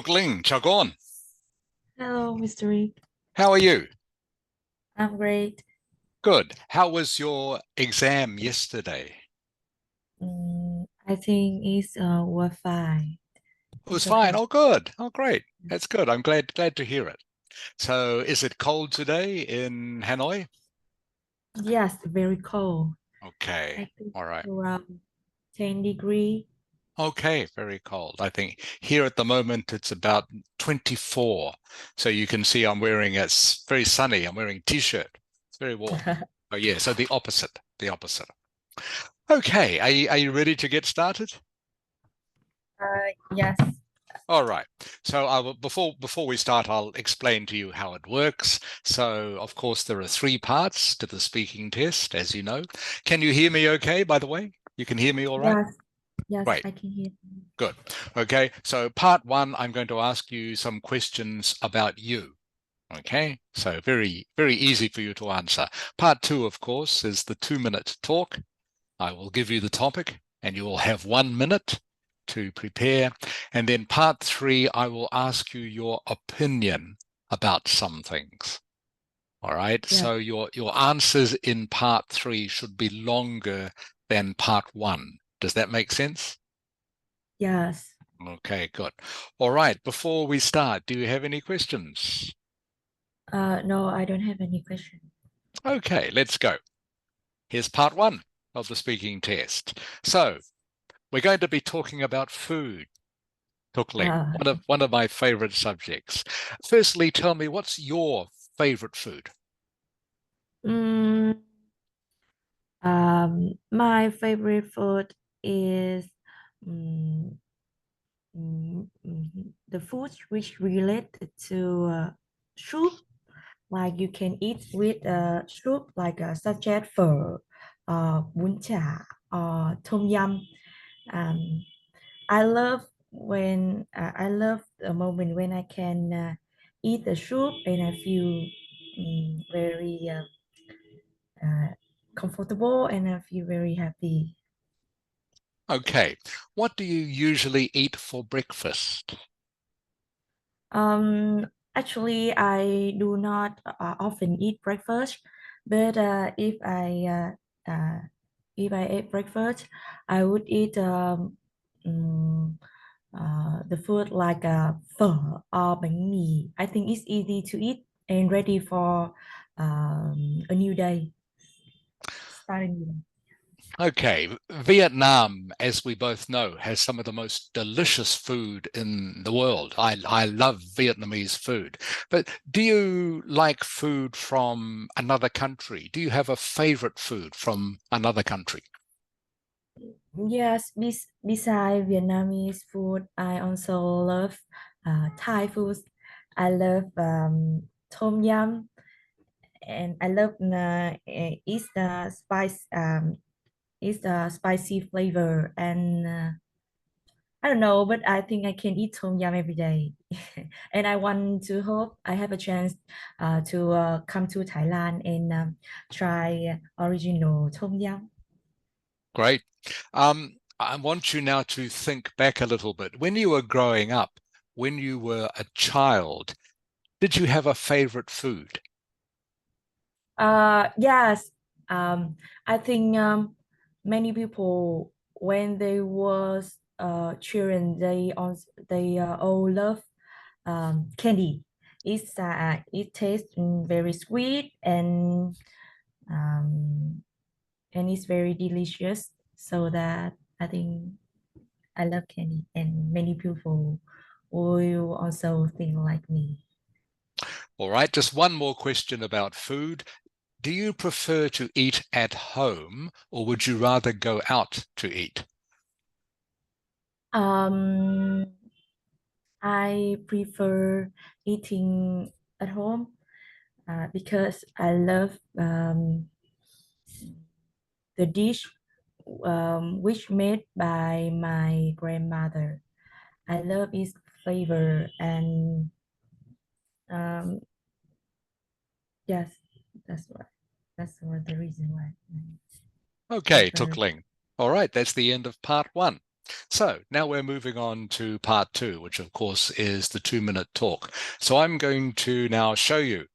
Linh, chào con. Hello, Mr. Rick. How are you? I'm great. Good. How was your exam yesterday? I think it's we're fine. It was It's fine. okay. Oh, good. Oh, great. That's good. I'm glad to hear it. So, is it cold today in Hanoi? Yes, very cold. Okay. I think All right. around 10 degree. Okay, very cold. I think here at the moment it's about 24. So you can see I'm wearing it's very sunny. I'm wearing a t-shirt. It's very warm. Oh yeah, so the opposite. The opposite. Okay, are you ready to get started? Yes. All right. So I will, before we start, I'll explain to you how it works. So of course there are three parts to the speaking test, as you know. Can you hear me okay, by the way? You can hear me all right? Yes. Yes, Great. I can hear you. Good. Okay. So part one, I'm going to ask you some questions about you. Okay. So very easy for you to answer. Part two, of course, is the 2-minute talk. I will give you the topic and you will have 1 minute to prepare. And then part three, I will ask you your opinion about some things. All right. Yes. So your answers in part three should be longer than part one. Does that make sense? Yes. Okay, good. All right. Before we start, do you have any questions? No, I don't have any question. Okay, let's go. Here's part one of the speaking test. So we're going to be talking about food. Cooking, Uh, one of my favorite subjects. Firstly, tell me what's your favorite food? mm, my favorite food is mm, the foods which related to soup. Like you can eat with soup like such as phở, bún chả, or tom yum. Um, I love the moment when I can eat the soup and I feel very uh, comfortable and I feel very happy. Okay. What do you usually eat for breakfast? Actually, I do not often eat breakfast, but if I ate breakfast, I would eat mm, the food like phở or bánh mì. I think it's easy to eat and ready for a new day, starting new day. Okay, Vietnam, as we both know, has some of the most delicious food in the world. I love Vietnamese food. But do you like food from another country? Do you have a favorite food from another country? Yes, besides Vietnamese food, I also love Thai food. I love tom yum, and I love it's the spicy flavor, and I don't know, but I think I can eat tom yum every day, and I want to hope I have a chance to come to Thailand and try original tom yum. Great. I want you now to think back a little bit. When you were growing up, when you were a child, did you have a favorite food? Yes. I think many people when they was children they all love candy. It tastes very sweet um, and it's very delicious. So that I think I love candy, and many people will also think like me. All right, just one more question about food. Do you prefer to eat at home or would you rather go out to eat? Um, I prefer eating at home because I love the dish which made by my grandmother. I love its flavor and um, yes, that's why. The reason why I Okay, prefer. Tukling. All right, that's the end of part one. So now we're moving on to part 2, which of course is the 2-minute talk. So I'm going to now show you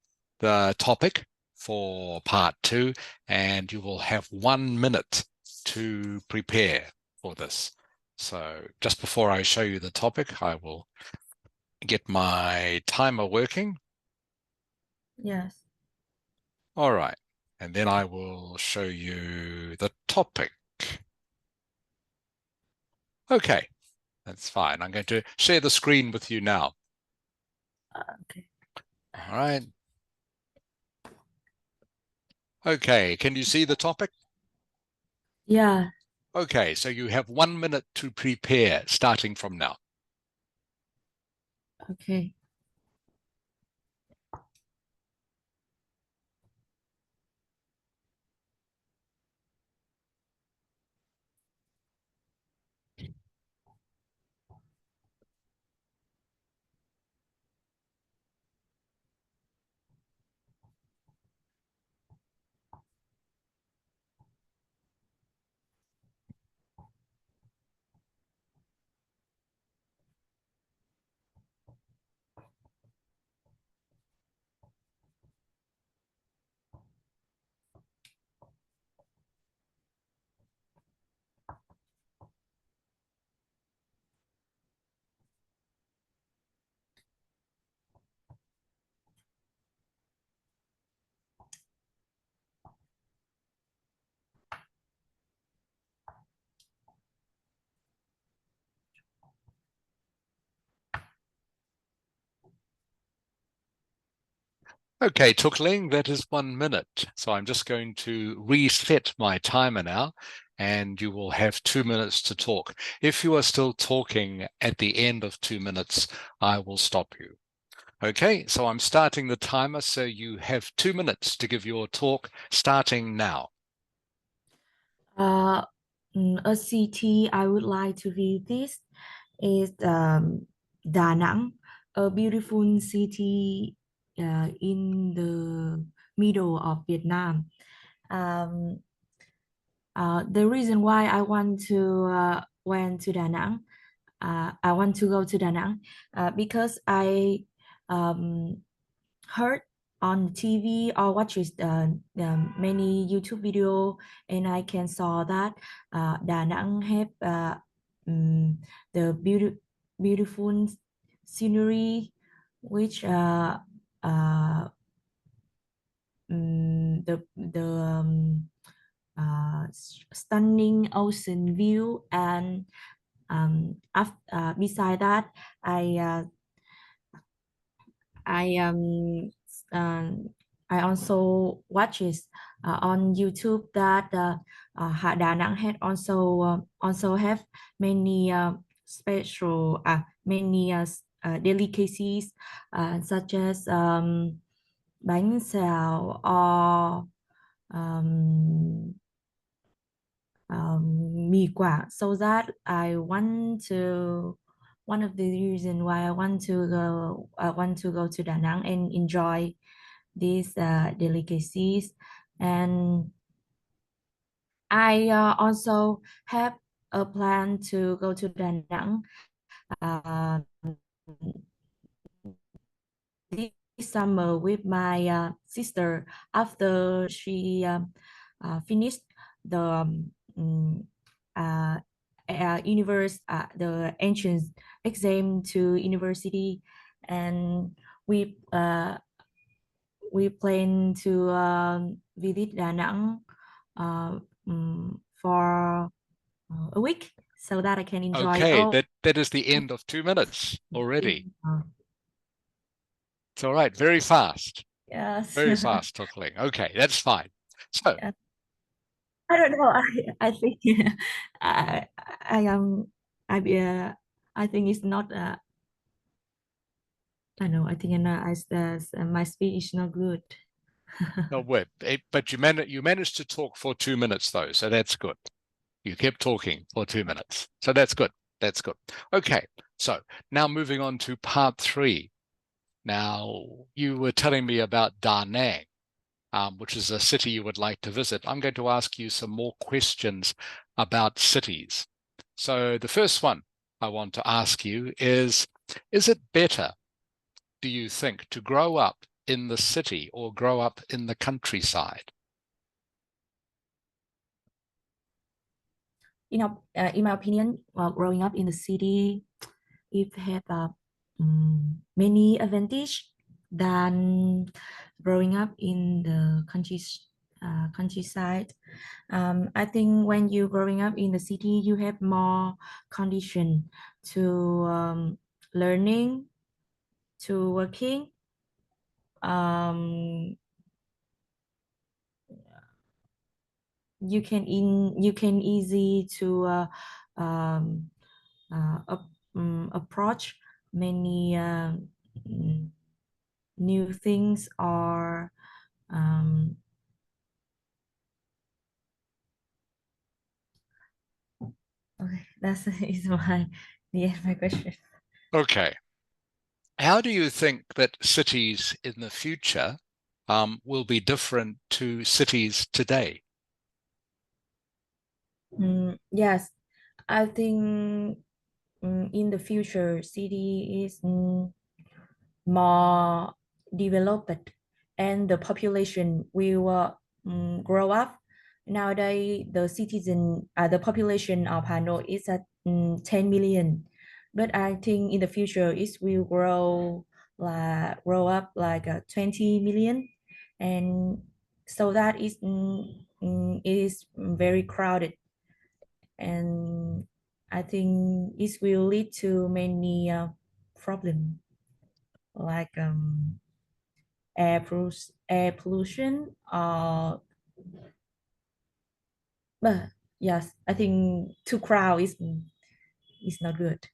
the topic for part 2, and you will have 1 minute to prepare for this. So just before I show you the topic, I will get my timer working. Yes. All right. And then I will show you the topic. Okay, that's fine. I'm going to share the screen with you now. Okay. All right. Okay, can you see the topic? Yeah. Okay, so you have 1 minute to prepare starting from now. Okay. Okay, Tukling, that is 1 minute. So I'm just going to reset my timer now, and you will have 2 minutes to talk. If you are still talking at the end of 2 minutes, I will stop you. Okay, so I'm starting the timer, so you have 2 minutes to give your talk starting now. Uh, a city I would like to visit is Da Nang, a beautiful city in the middle of Vietnam. Um, the reason why I want to went to Da Nang, I want to go to Da Nang because I um, heard on TV or watches many YouTube video, and I can saw that Da Nang have the beautiful scenery, which uh, the stunning ocean view, and beside that I I um uh, I also watches on YouTube that Da Nang had also have many special many delicacies such as bánh xèo or um, mì Quảng. So that I want to one of the reason why I want to go to Da Nang and enjoy these delicacies. And I also have a plan to go to Da Nang uh, this summer with my sister after she finished the uh, the entrance exam to university, and we uh, we plan to visit Da Nang for a week so that I can enjoy Okay, all. that is the end of 2 minutes already. Uh, It's all right, very fast, yes. very fast, Tukling. Okay, that's fine. So, Yeah. I don't know. I think I am I think it's not I know I think my speech is not good. no, but you managed to talk for 2 minutes though, so that's good. You kept talking for 2 minutes, so that's good. That's good. Okay, so now moving on to part 3. Now, you were telling me about Da Nang, which is a city you would like to visit. I'm going to ask you some more questions about cities. So the first one I want to ask you is it better, do you think, to grow up in the city or grow up in the countryside? In my opinion, growing up in the city, it have many advantage than growing up in the countryside. I think when you growing up in the city, you have more condition to learning, to working. Um, you can easy to um, approach many mm, new things or um, okay, that's is my the end of my question. Okay. How do you think that cities in the future will be different to cities today? Yes, I think in the future city is more developed and the population will grow up. Nowadays, the population of Hanoi is at 10 million, but I think in the future it will grow up like 20 million, and so that is very crowded, and I think it will lead to many problems like air pollution. But yes, I think too crowd is not good.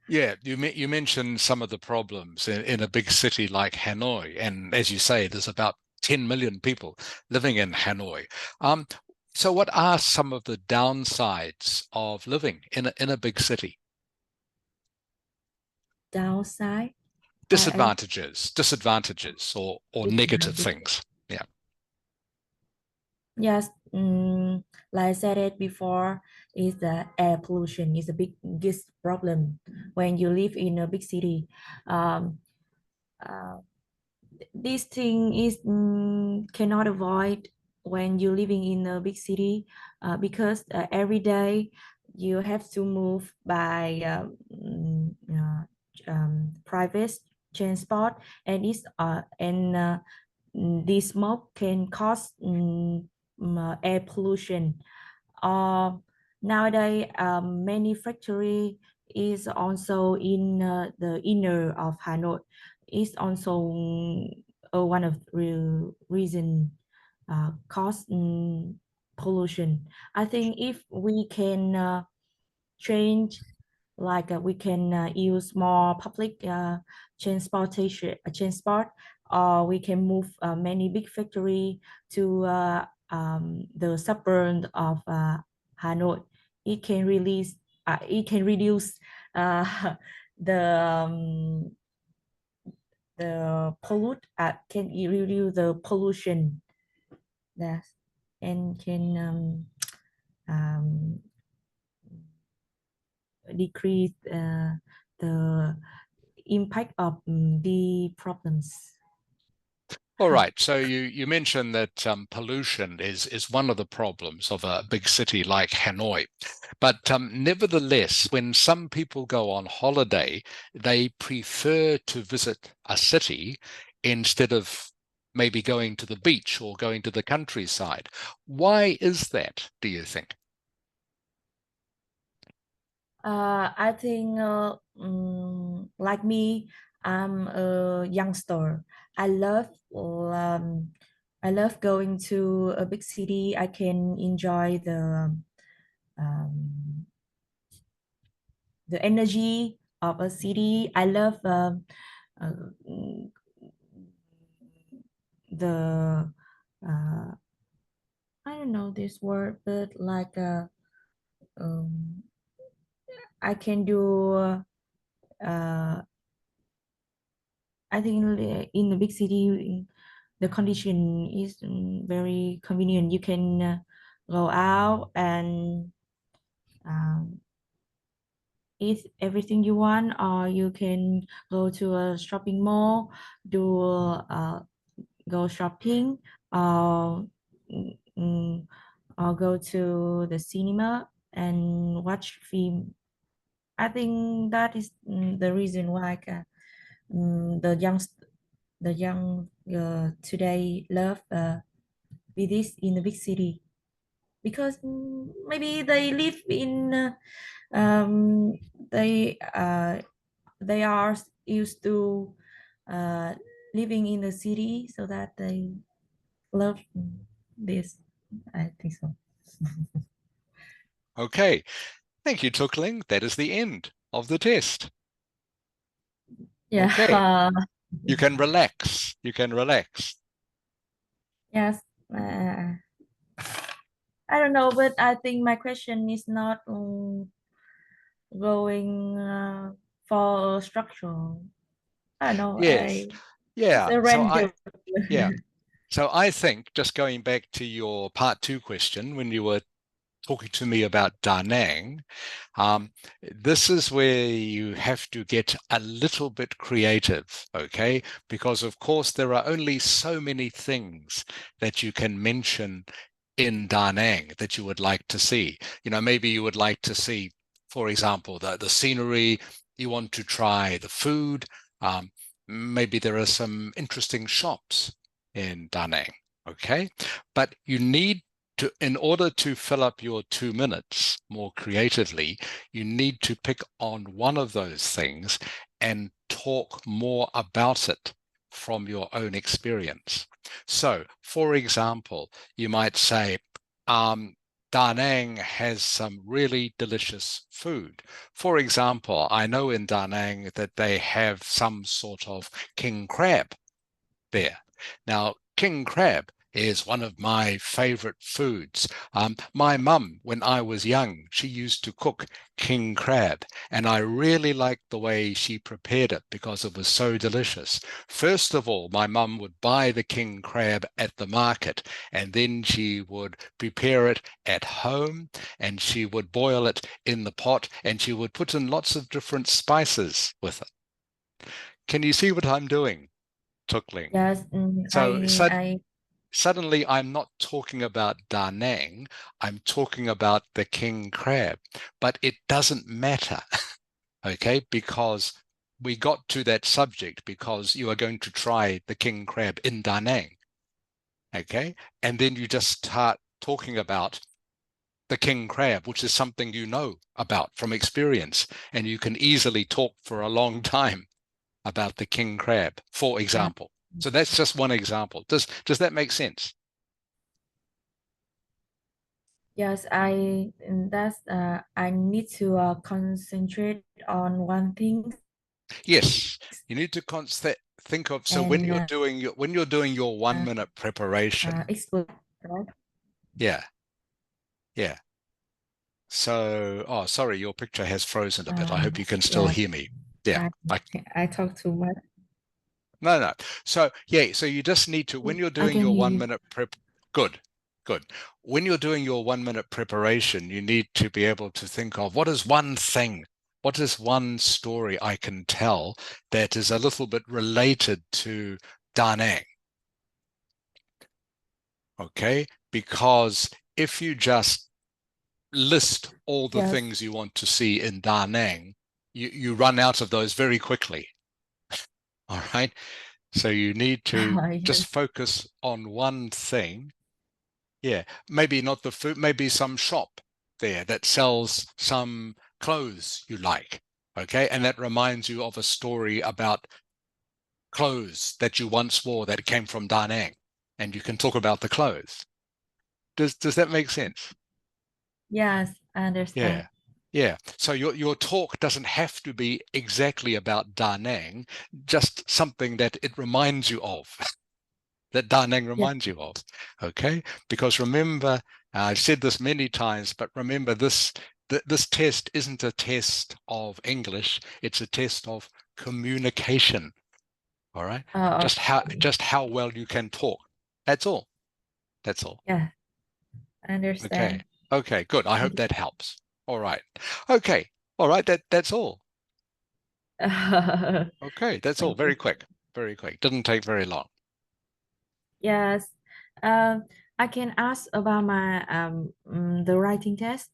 Yeah, you mentioned some of the problems in a big city like Hanoi, and as you say, there's about 10 million people living in Hanoi. Um, so what are some of the downsides of living in a big city? Downside, I Disadvantages or negative disadvantage. things. Yeah. Yes, like I said it before, is the air pollution is the biggest problem when you live in a big city. Um, uh, this thing is cannot avoid when you're living in a big city because every day you have to move by private transport, and this smoke can cause air pollution. uh, Nowadays, many factory is also in the inner of Hanoi. Is also one of the reason cause pollution. I think if we can change, like we can use more public transport, or we can move many big factory to the suburb of Hanoi. It can release it can reduce uh, the can reduce the pollution. Yes, and can um, decrease the impact of the problems. All right. So you mentioned that pollution is one of the problems of a big city like Hanoi. But nevertheless, when some people go on holiday, they prefer to visit a city instead of maybe going to the beach or going to the countryside. Why is that, do you think? I think like me, I'm a youngster. I love I love going to a big city. I can enjoy um, the energy of a city. I love mm, the I don't know this word, but like um, I can do. I think in the big city, the condition is very convenient. You can go out and eat everything you want, or you can go to a shopping mall, do go shopping, or mm, or go to the cinema and watch film. I think that is the reason why the young today love this in the big city, because maybe they live in um, they uh, they are used to uh, living in the city, so that they love this. I think so. Okay, thank you, Tukling. That is the end of the test. Yeah. Okay, you can relax. You can relax. Yes. I don't know, but I think my question is not going for structural. I don't know. Yes. It's Yeah. a random. Yeah. So I think just going back to your part two question, when you were talking to me about Da Nang, this is where you have to get a little bit creative, okay? Because of course there are only so many things that you can mention in Da Nang that you would like to see. You know, maybe you would like to see, for example, the scenery, you want to try the food, maybe there are some interesting shops in Da Nang, okay? But you need to, in order to fill up your 2 minutes more creatively, you need to pick on one of those things and talk more about it from your own experience. So, for example, you might say, Da Nang has some really delicious food. For example, I know in Da Nang that they have some sort of king crab there. Now, king crab is one of my favorite foods. My mum, when I was young, she used to cook king crab, and I really liked the way she prepared it because it was so delicious. First of all, my mum would buy the king crab at the market, and then she would prepare it at home, and she would boil it in the pot, and she would put in lots of different spices with it. Can you see what I'm doing, Tukling? Yes. So suddenly I'm not talking about Da Nang, I'm talking about the king crab. But it doesn't matter, okay, because we got to that subject because you are going to try the king crab in Da Nang, okay? And then you just start talking about the king crab, which is something you know about from experience, and you can easily talk for a long time about the king crab, for Yeah. example. So that's just one example. Does that make sense? Yes, I need to concentrate on one thing Yes, you need to think of, so when and you're doing your 1 minute preparation. explore, right? Yeah, yeah. So, oh, sorry, your picture has frozen a bit. I hope you can still Yes, hear me. Yeah, I I talk too much. no. So, yeah, so you just need to, when you're I doing can your hear one you. minute prep, good, good. When you're doing your 1 minute preparation, you need to be able to think of what is one thing, what is one story I can tell that is a little bit related to Da Nang, okay? Because if you just list all the Yes. things you want to see in Da Nang, you run out of those very quickly, all right? So you need to just Yes. focus on one thing. Yeah, maybe not the food, maybe some shop there that sells some clothes you like, okay? And that reminds you of a story about clothes that you once wore that came from Da Nang, and you can talk about the clothes. Does that make sense? Yes, I Yeah. understand. Yeah. So your talk doesn't have to be exactly about Da Nang, just something that it reminds you of, that Da Nang Yeah. reminds you of. Okay? Because remember, I've said this many times, but remember this test isn't a test of English, it's a test of communication. All right? Just how Okay. just how well you can talk. That's all. That's all. Yeah, I Okay. understand. Okay, good. I hope that helps. All right. Okay. All right, that's all. Okay, that's all. Thank Very you. quick. Very quick. Didn't take very long. Yes. Um, I can ask about my the writing test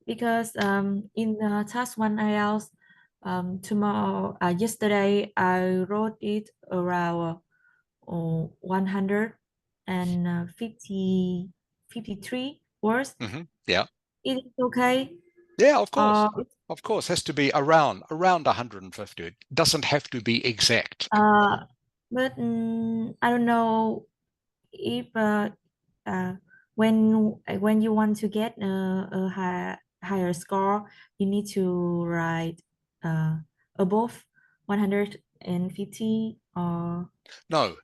because in task 1 IELTS tomorrow yesterday I wrote it around 153 words. Yeah. Is it okay? Yeah, of course. Uh, Of course, has to be around 150. It doesn't have to be exact. uh, but I don't know if uh, when you want to get a higher score, you need to write above 150 or No,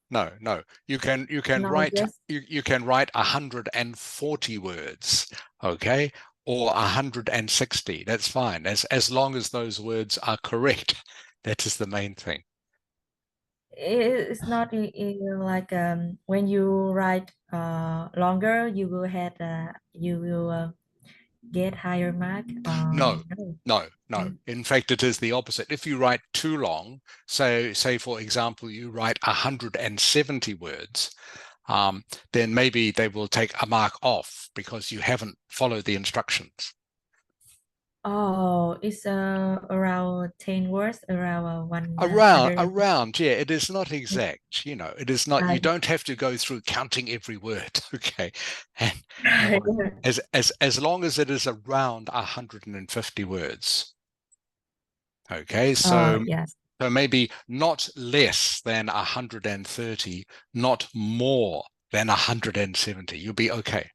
no. You can no, write just you can write 140 words, okay? Or 160. That's fine. As long as those words are correct. That is the main thing. it's not like when you write longer, you will get higher mark. No, No. no. In fact, it is the opposite. If you write too long, say for example, you write 170 words, then maybe they will take a mark off because you haven't followed the instructions. Oh, it's around 10 words, around 100. Yeah, it is not exact. It is not. You don't have to go through counting every word, okay? And as long as it is around 150 words, okay? So Yes. So maybe not less than 130, not more than 170. You'll be okay.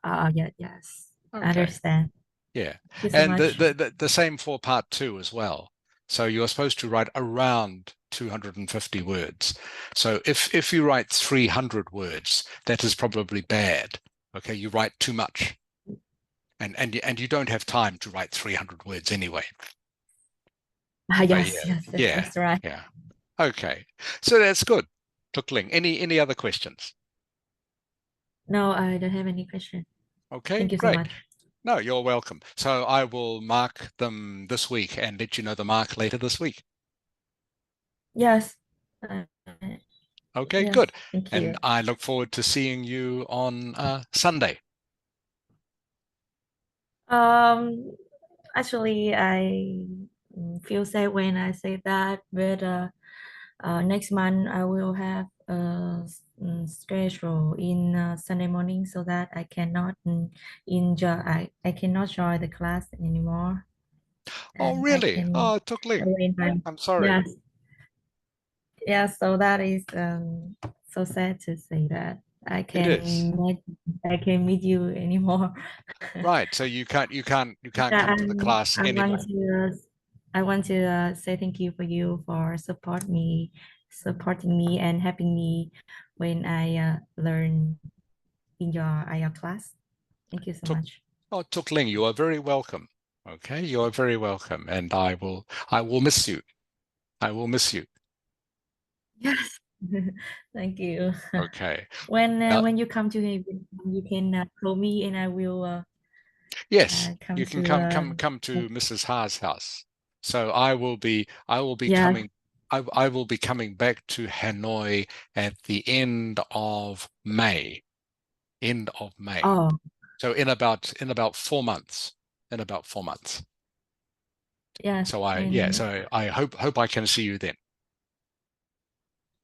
Yeah, yes. I Okay. understand. Yeah. Thank you so And the, much. the, the, the same for part two as well. So you're supposed to write around 250 words. So if you write 300 words, that is probably bad. Okay, you write too much. And you don't have time to write 300 words anyway. So Yes, yeah, yes, yeah, that's right. yeah. Okay. So that's good. Tukling, any other questions? No, I don't have any question. Okay, Thank you so great. much. No, you're welcome. So I will mark them this week and let you know the mark later this week. Yes. Okay, Yes, good. thank And you. I look forward to seeing you on Sunday. Um, Actually, I feel sad when I say that, but next month I will have a schedule in Sunday morning so that I cannot I cannot join the class anymore, Oh, and I really? can Oh, Tukling. arrange my I'm sorry. yes, yes. So that is so sad to say that It is. I can meet you anymore. Right. So you can't come Yeah, to the class I want anymore. to say thank you for you for supporting me and helping me when I learn in your class. Thank you so Tuk, much. oh, Tukling, you are very welcome. Okay, you are very welcome. And I will miss you. I will miss you. Yes. Thank you. Okay. When you come to here, you can call me and I will Yes, come you can to come to Mrs. Ha's house. So I will be yeah. coming I will be coming back to Hanoi at the end of May. End of May. Oh, So in about 4 months. In about 4 months. yes. So I yeah, And so I hope I can see you then.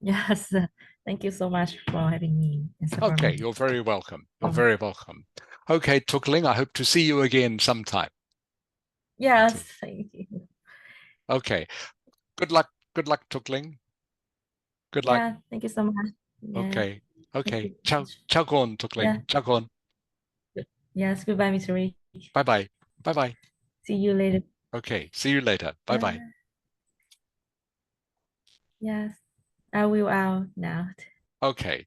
yes, thank you so much for having me and support Okay, me. you're very welcome. You're Oh, very welcome. Okay, Tukling, I hope to see you again sometime. yes, Okay. thank you. Okay. Good luck. Good luck, Tukling. Good luck. Yeah, thank you so much. Yeah, Okay. thank Okay. you so Ciao. much. Ciao con, Tukling. Yeah, Ciao con. yes, goodbye, Mr. Rich. Bye bye. Bye bye. See you later. Okay. See you later. Bye bye. Yes, I will out now. Okay.